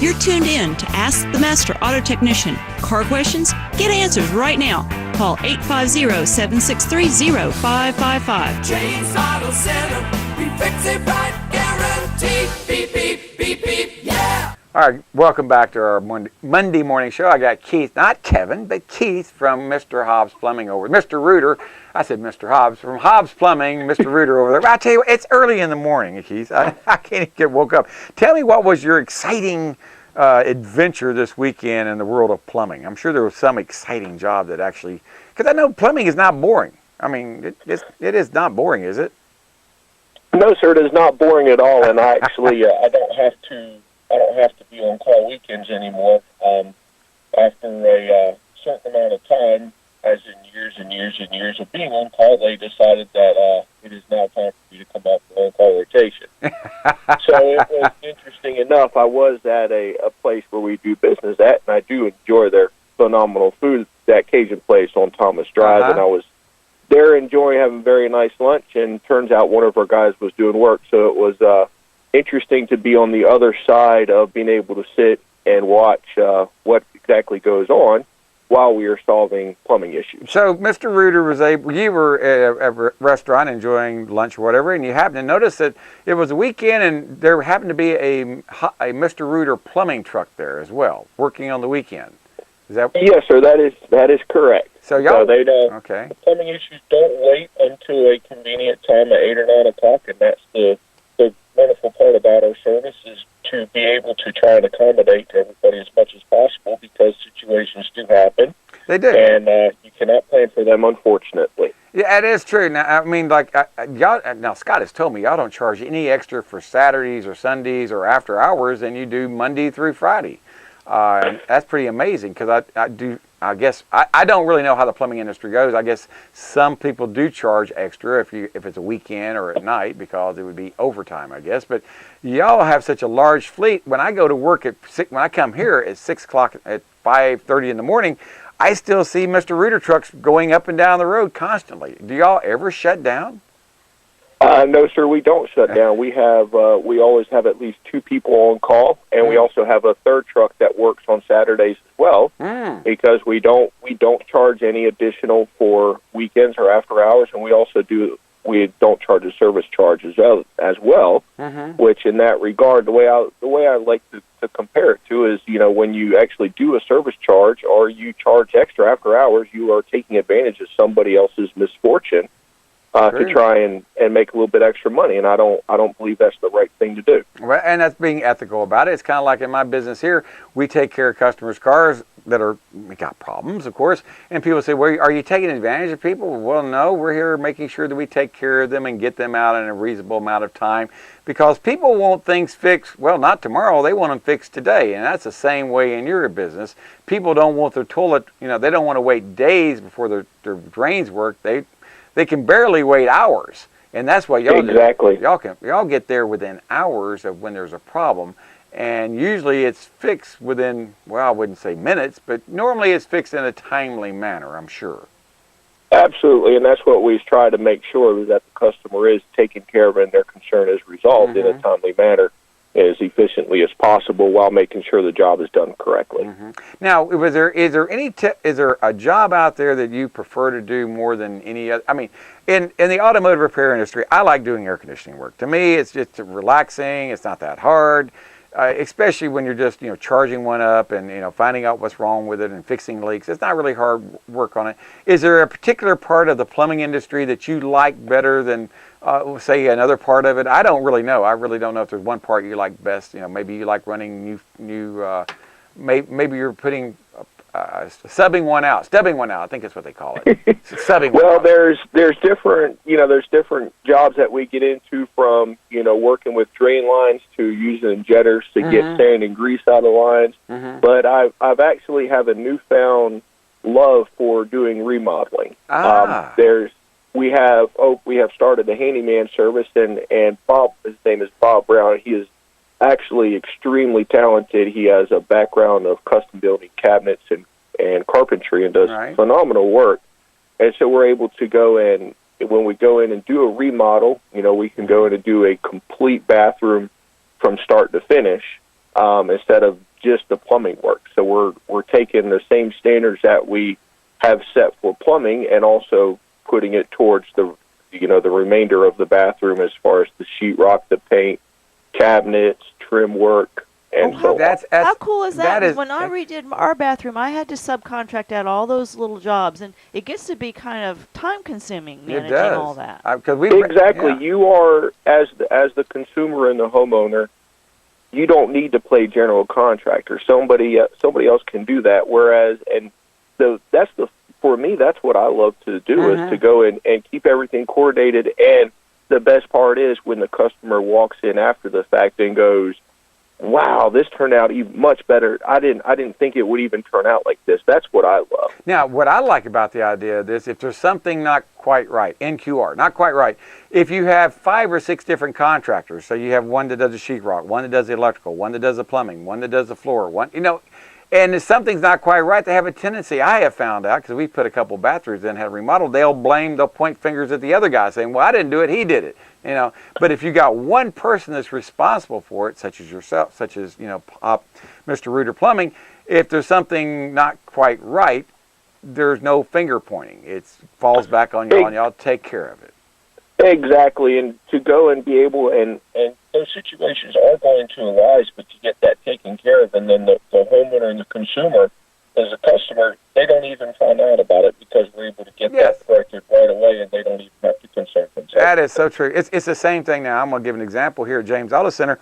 You're tuned in to Ask the Master Auto Technician. Car questions? Get answers right now. Call 850-763-0555. James Auto Center, we fix it right, guaranteed. Beep, beep, beep, beep, yeah. All right, welcome back to our Monday morning show. I got Keith, not Kevin, but Keith from Mr. Hobbs Plumbing over. Mr. Reuter, I said Mr. Hobbs, from Hobbs Plumbing, Mr. Reuter over there. But I tell you what, it's early in the morning, Keith. I can't even get woke up. Tell me, what was your exciting adventure this weekend in the world of plumbing? I'm sure there was some exciting job that actually, because I know plumbing is not boring. I mean, it is not boring, is it? No, sir, it is not boring at all, and I actually I don't have to be on call weekends anymore. After a certain amount of time, as in years and years and years of being on call, they decided that it is now time for you to come up for on-call rotation. So it was interesting enough. I was at a place where we do business at, and I do enjoy their phenomenal food, that Cajun place on Thomas Drive, and I was there enjoying having a very nice lunch, and turns out one of our guys was doing work, so it was interesting to be on the other side of being able to sit and watch what exactly goes on while we are solving plumbing issues. So Mr. Reuter was you were at a restaurant enjoying lunch or whatever, and you happened to notice that it was a weekend and there happened to be a Mr. Reuter plumbing truck there as well, working on the weekend. Is that? Yes, sir, that is correct. So y'all, they don't, okay. The plumbing issues don't wait until a convenient time at 8 or 9 o'clock, and that's the wonderful part about our service, is to be able to try and accommodate everybody as much as possible, because situations do happen. They do. And you cannot plan for them, unfortunately. Yeah, it is true. Now, I mean, like, y'all, now Scott has told me y'all don't charge any extra for Saturdays or Sundays or after hours than you do Monday through Friday. And that's pretty amazing, because I guess I don't really know how the plumbing industry goes. I guess some people do charge extra if it's a weekend or at night, because it would be overtime, I guess. But y'all have such a large fleet. When I go to work when I come here at 6 o'clock at 5:30 in the morning, I still see Mr. Reuter trucks going up and down the road constantly. Do y'all ever shut down? No, sir, we don't shut down. We always have at least 2 people on call, and we also have a third truck that works on Saturdays as well, because we don't charge any additional for weekends or after hours, and we don't charge a service charge as well. Which in that regard, the way I like to compare it to is, when you actually do a service charge or you charge extra after hours, you are taking advantage of somebody else's misfortune. To try and make a little bit extra money, and I don't believe that's the right thing to do. Well, and that's being ethical about it. It's kind of like in my business here, we take care of customers' cars that got problems, of course, and people say, well, are you taking advantage of people? Well, no, we're here making sure that we take care of them and get them out in a reasonable amount of time, because people want things fixed, well, not tomorrow, they want them fixed today, and that's the same way in your business. People don't want their toilet, they don't want to wait days before their drains work. They can barely wait hours, and that's what y'all exactly do. Y'all get there within hours of when there's a problem, and usually it's fixed within, well, I wouldn't say minutes, but normally it's fixed in a timely manner, I'm sure. Absolutely, and that's what we try to make sure, is that the customer is taken care of and their concern is resolved in a timely manner, as efficiently as possible, while making sure the job is done correctly. Now, is there a job out there that you prefer to do more than any other? I mean, in the automotive repair industry, I like doing air conditioning work. To me, it's just relaxing. It's not that hard, especially when you're just charging one up and finding out what's wrong with it and fixing leaks. It's not really hard work on it. Is there a particular part of the plumbing industry that you like better than say another part of it? I don't really know. I really don't know if there's one part you like best. Maybe you like running maybe you're putting stubbing one out. I think that's what they call it. Subbing. Well, there's different jobs that we get into, from working with drain lines to using jetters to get sand and grease out of lines. But I've actually have a newfound love for doing remodeling. We have started the handyman service, and Bob, his name is Bob Brown. He is actually extremely talented. He has a background of custom building cabinets and carpentry, and does phenomenal work. And so we're able to go in, when we go in and do a remodel, we can go in and do a complete bathroom from start to finish, instead of just the plumbing work. So we're taking the same standards that we have set for plumbing and also putting it towards the remainder of the bathroom as far as the sheetrock, the paint, cabinets, trim work, and so on. How cool is that? 'Cause when I that- redid our bathroom, I had to subcontract out all those little jobs, and it gets to be kind of time-consuming It managing does. all that. Exactly. Yeah. You are, as the consumer and the homeowner, you don't need to play general contractor. Somebody else can do that. Whereas, for me, that's what I love to do is to go in and keep everything coordinated. And the best part is when the customer walks in after the fact and goes, "Wow, this turned out even much better. I didn't think it would even turn out like this." That's what I love. Now, what I like about the idea of this, if there's something not quite right, NQR, not quite right, if you have 5 or 6 different contractors, so you have one that does the sheetrock, one that does the electrical, one that does the plumbing, one that does the floor, and if something's not quite right, they have a tendency, I have found out, because we put a couple bathrooms in, had remodeled, they'll point fingers at the other guy saying, "Well, I didn't do it, he did it." But if you got one person that's responsible for it, such as yourself, such as, Mr. Reuter Plumbing, if there's something not quite right, there's no finger pointing. It falls back on y'all, and y'all take care of it. Exactly, and to go and be able, and those situations are going to arise, but to get that taken care of, and then the homeowner and the consumer, as a customer, they don't even find out about it because we're able to get that corrected right away, and they don't even have to concern themselves. That is so true. It's the same thing now. I'm going to give an example here at James Auto Center.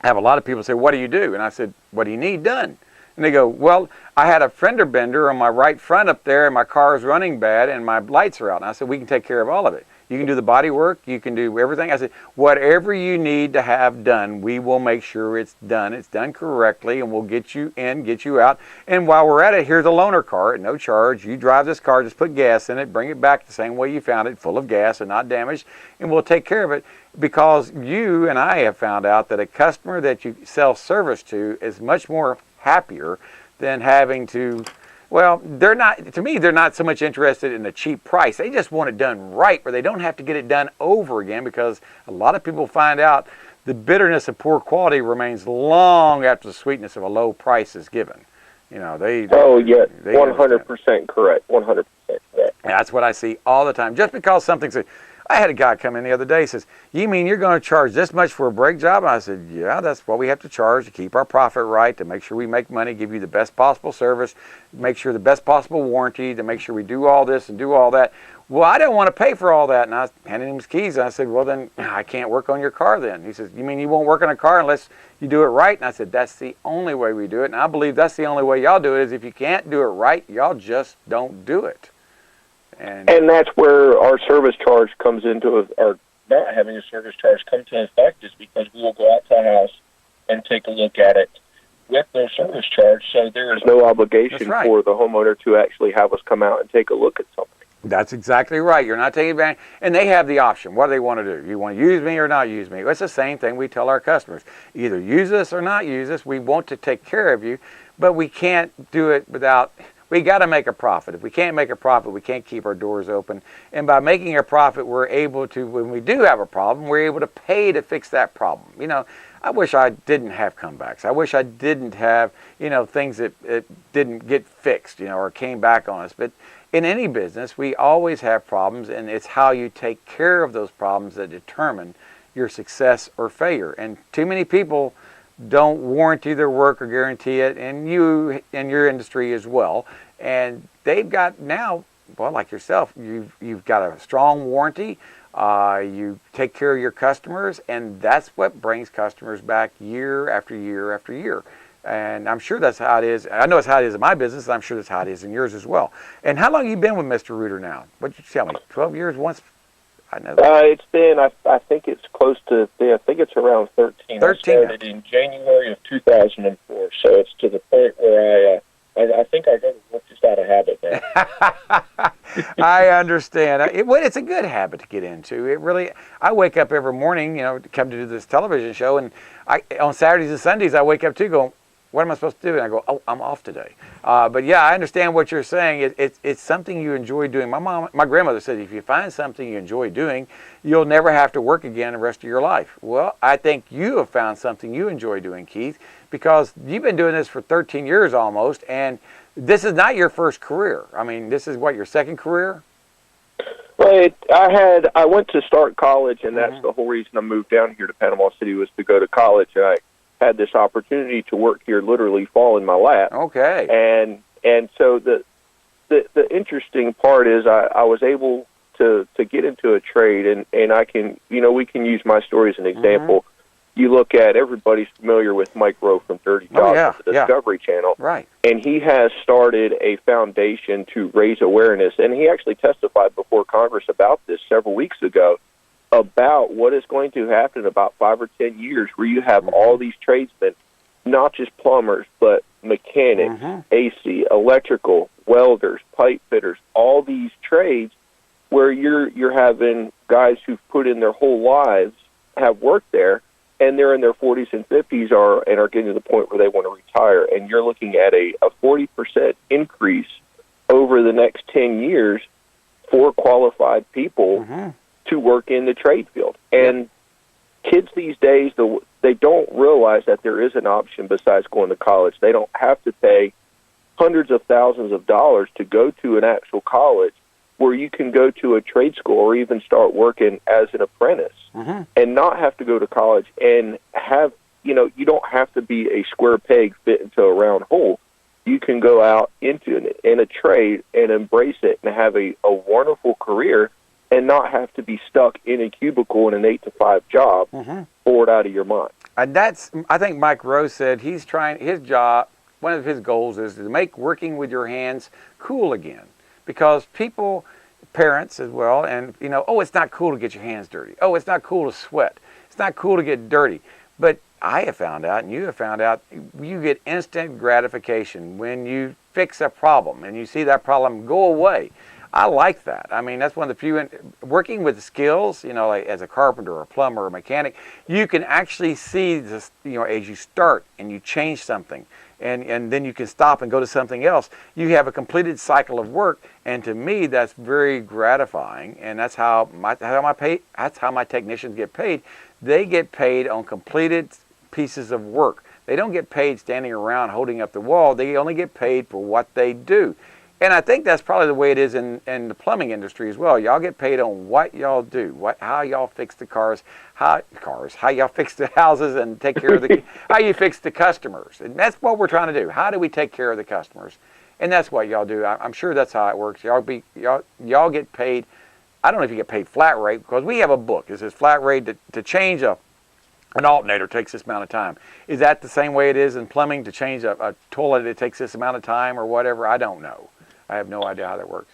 I have a lot of people say, "What do you do?" And I said, "What do you need done?" And they go, "Well, I had a fender bender on my right front up there, and my car is running bad, and my lights are out." And I said, "We can take care of all of it. You can do the body work. You can do everything." I said, "Whatever you need to have done, we will make sure it's done. It's done correctly, and we'll get you in, get you out. And while we're at it, here's a loaner car at no charge. You drive this car, just put gas in it, bring it back the same way you found it, full of gas and not damaged, and we'll take care of it." Because you and I have found out that a customer that you sell service to is much more happier than having to. Well, they're not so much interested in a cheap price. They just want it done right, where they don't have to get it done over again, because a lot of people find out the bitterness of poor quality remains long after the sweetness of a low price is given. 100% correct. 100% correct. That's what I see all the time. Just because something's I had a guy come in the other day, says, "You mean you're going to charge this much for a brake job?" And I said, "Yeah, that's what we have to charge to keep our profit right, to make sure we make money, give you the best possible service, make sure the best possible warranty, to make sure we do all this and do all that." "Well, I don't want to pay for all that." And I handed him his keys, and I said, "Well, then I can't work on your car then." He says, "You mean you won't work on a car unless you do it right?" And I said, "That's the only way we do it. And I believe that's the only way y'all do it, is if you can't do it right, y'all just don't do it." And that's where our service charge comes into, or not having a service charge come to effect, is because we will go out to the house and take a look at it with no service charge. So there is no obligation for the homeowner to actually have us come out and take a look at something. That's exactly right. You're not taking advantage. And they have the option. What do they want to do? You want to use me or not use me? It's the same thing we tell our customers. Either use us or not use us. We want to take care of you, but we can't do it without... We got to make a profit. If we can't make a profit, we can't keep our doors open. And by making a profit, we're able to, when we do have a problem, we're able to pay to fix that problem. I wish I didn't have comebacks. I wish I didn't have, things that didn't get fixed, or came back on us. But in any business, we always have problems, and it's how you take care of those problems that determine your success or failure. And too many people don't warranty their work or guarantee it, and you in your industry as well. And they've got now, well, like yourself, you've got a strong warranty. You take care of your customers, and that's what brings customers back year after year after year. And I'm sure that's how it is. I know it's how it is in my business, and I'm sure that's how it is in yours as well. And how long have you been with Mr. Reuter now? What did you tell me? 12 years once? I know that. It's been, I think it's close to, I think it's around 13. 13. I started in January of 2004, so it's to the point where I think I got to work just out of habit now. I understand. It's a good habit to get into. It really. I wake up every morning, to come to do this television show, and on Saturdays and Sundays I wake up too, going, what am I supposed to do? And I go, oh, I'm off today. But yeah, I understand what you're saying. It's something you enjoy doing. My grandmother said, if you find something you enjoy doing, you'll never have to work again the rest of your life. Well, I think you have found something you enjoy doing, Keith, because you've been doing this for 13 years almost, and this is not your first career. I mean, this is what, your second career? Well, I went to start college, and that's the whole reason I moved down here to Panama City, was to go to college. I had this opportunity to work here literally fall in my lap. Okay. And so the interesting part is I was able to get into a trade, and I can, we can use my story as an example. You look at, everybody's familiar with Mike Rowe from Dirty Jobs, the Discovery Channel. Right. And he has started a foundation to raise awareness, and he actually testified before Congress about this several weeks ago, about what is going to happen in about 5 or 10 years, where you have all these tradesmen, not just plumbers, but mechanics, AC, electrical, welders, pipe fitters, all these trades, where you're having guys who've put in their whole lives, have worked there, and they're in their 40s and 50s and are getting to the point where they want to retire. And you're looking at a 40% increase over the next 10 years for qualified people to work in the trade field. And kids these days, they don't realize that there is an option besides going to college. They don't have to pay hundreds of thousands of dollars to go to an actual college, where you can go to a trade school or even start working as an apprentice and not have to go to college and have, you don't have to be a square peg fit into a round hole. You can go out into in a trade and embrace it and have a wonderful career and not have to be stuck in a cubicle in an 8-to-5 job, bored out of your mind. And I think Mike Rowe said his job, one of his goals is to make working with your hands cool again. Because people, parents as well, and it's not cool to get your hands dirty. Oh, it's not cool to sweat. It's not cool to get dirty. But I have found out, and you have found out, you get instant gratification when you fix a problem and you see that problem go away. I like that. I mean, that's one of the few, working with skills, like as a carpenter or a plumber or a mechanic, you can actually see this, as you start and you change something. And then you can stop and go to something else. You have a completed cycle of work, and to me, that's very gratifying. And that's how my technicians get paid. They get paid on completed pieces of work. They don't get paid standing around holding up the wall. They only get paid for what they do. And I think that's probably the way it is in the plumbing industry as well. Y'all get paid on what y'all do, how y'all fix the cars, how y'all fix the houses and take care of how you fix the customers. And that's what we're trying to do. How do we take care of the customers? And that's what y'all do. I'm sure that's how it works. Y'all get paid. I don't know if you get paid flat rate, because we have a book. It says flat rate to change an alternator takes this amount of time. Is that the same way it is in plumbing? To change a toilet, it takes this amount of time or whatever? I don't know. I have no idea how that works.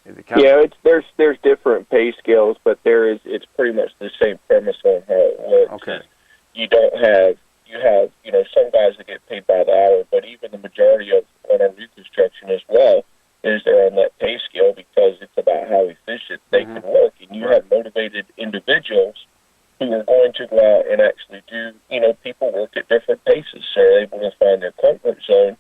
Is it there's different pay scales, but it's pretty much the same premise on how it works. Okay. You have some guys that get paid by the hour, but even the majority of on our reconstruction as well is they're on that pay scale, because it's about how efficient they can work, and you have motivated individuals who are going to go out and actually do. People work at different paces, so they're able to find their comfort zone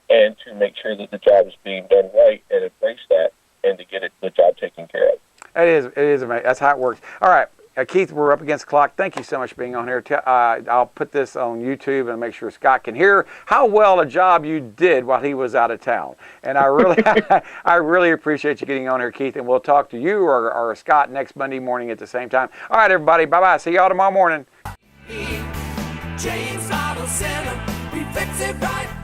and to make sure that the job is being done right and embrace that and to get the job taken care of. It is amazing. That's how it works. All right, Keith, we're up against the clock. Thank you so much for being on here. I'll put this on YouTube and make sure Scott can hear how well a job you did while he was out of town. And I really appreciate you getting on here, Keith, and we'll talk to you or Scott next Monday morning at the same time. All right, everybody, bye-bye. See y'all tomorrow morning. James Auto Center, we fix it right.